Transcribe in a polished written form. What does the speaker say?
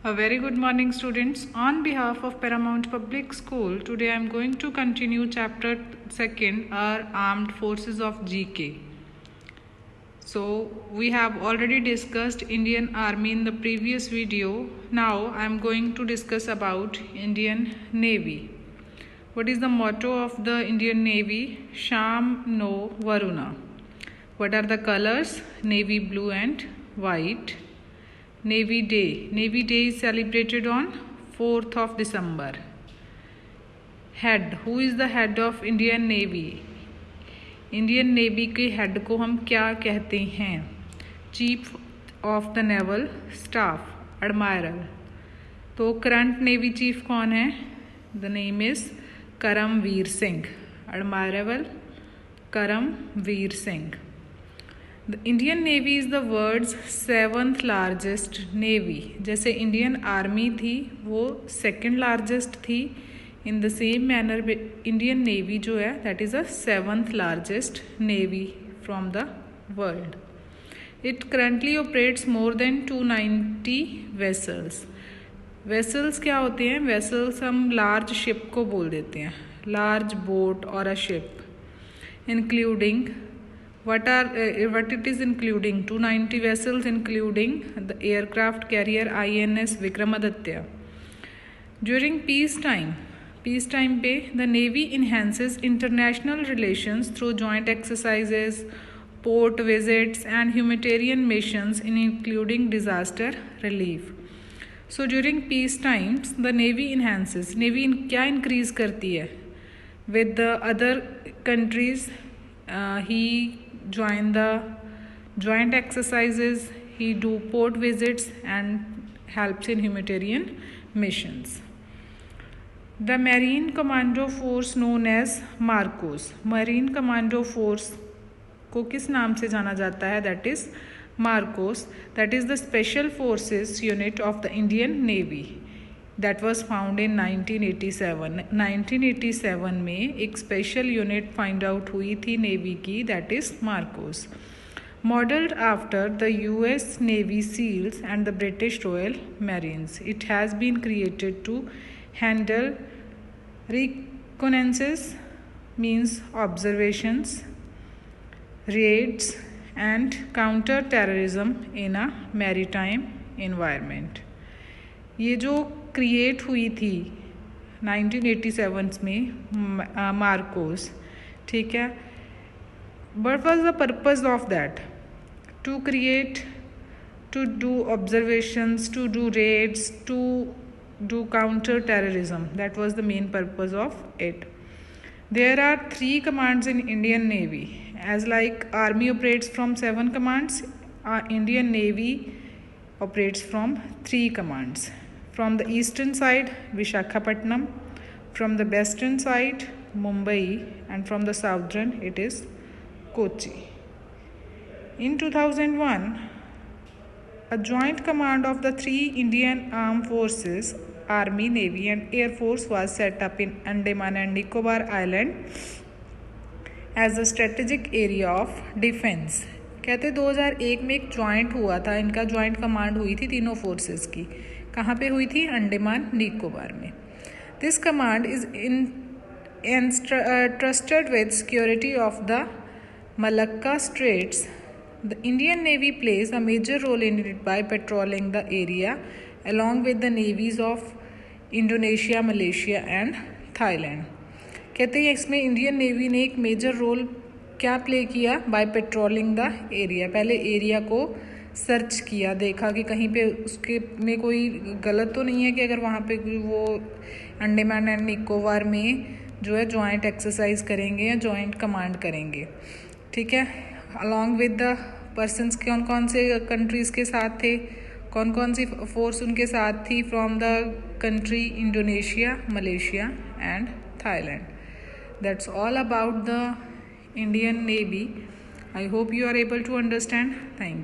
A very good morning, students. On behalf of Paramount Public School, today I am going to continue chapter 2nd, our Armed Forces of GK. So we have already discussed Indian Army in the previous video. Now I am going to discuss about Indian Navy. What is the motto of the Indian Navy? Sham No Varuna. What are the colors? Navy blue and white. Navy Day. Navy Day is celebrated on 4th of December. Head. Who is the head of Indian Navy? Indian navy के head को हम क्या कहते हैं? Chief of the naval staff, admiral. तो current navy chief कौन है? The name is Karamvir Singh. Admiral Karamvir Singh. The Indian navy is the world's 7th largest navy. जैसे इंडियन आर्मी थी वो 2nd लार्जेस्ट थी, in the same manner Indian navy जो है that is a 7th largest navy from the world. It currently operates more than 290 vessels. Vessels क्या होते हैं? Vessels हम लार्ज शिप को बोल देते हैं, लार्ज बोट और a ship. Including what it is including 290 vessels including the aircraft carrier INS Vikramaditya. During peacetime पे the Navy enhances international relations through joint exercises, port visits and humanitarian missions including disaster relief. So during peace times the Navy enhances. Navy क्या increase करती है? With the other countries he join the joint exercises, he do port visits and helps in humanitarian missions. The Marine Commando Force known as Marcos. Marine Commando Force को किस नाम से जाना जाता है? That is Marcos. That is the Special Forces unit of the Indian Navy. That was found in 1987. 1987 में एक special unit find out हुई थी नेवी की, that is Marcos. Modelled after the US Navy SEALs and the British Royal Marines. It has been created to handle reconnaissance, means observations, raids and counter terrorism in a maritime environment. ये जो create हुई थी 1987 में MARCOS, ठीक है. But was the purpose of that? To create, to do observations, to do raids, to do counter terrorism. That was the main purpose of it. There are 3 commands in Indian navy. As like army operates from 7 commands, Indian navy operates from 3 commands. From the eastern side, Vishakhapatnam. From the western side, Mumbai. And from the southern, it is Kochi. In 2001, a joint command of the 3 Indian Armed Forces, Army, Navy and Air Force was set up in Andaman and Nicobar Island as a strategic area of defense. कहते 2001 में एक joint हुआ था, इनका joint command हुई थी तीनों forces की. कहाँ पे हुई थी? अंडमान निकोबार में. This command is entrusted with security of the Malacca Straits. The Indian Navy plays a major role in it by patrolling the area along with the navies of Indonesia, Malaysia and Thailand. कहते हैं इसमें Indian navy ने एक major role क्या play किया? By patrolling the area. पहले area को search किया, देखा कि कहीं पे उसके में कोई गलत तो नहीं है कि अगर वहाँ पे वो अंडमान एंड निकोबार में जो है जॉइंट एक्सरसाइज करेंगे या जॉइंट कमांड करेंगे, ठीक है. अलॉन्ग विद द पर्सनस कौन कौन से कंट्रीज़ के साथ थे, कौन कौन सी फोर्स उनके साथ थी? From the country Indonesia, Malaysia and Thailand. That's all about the Indian Navy. I hope you are able to understand. Thank you.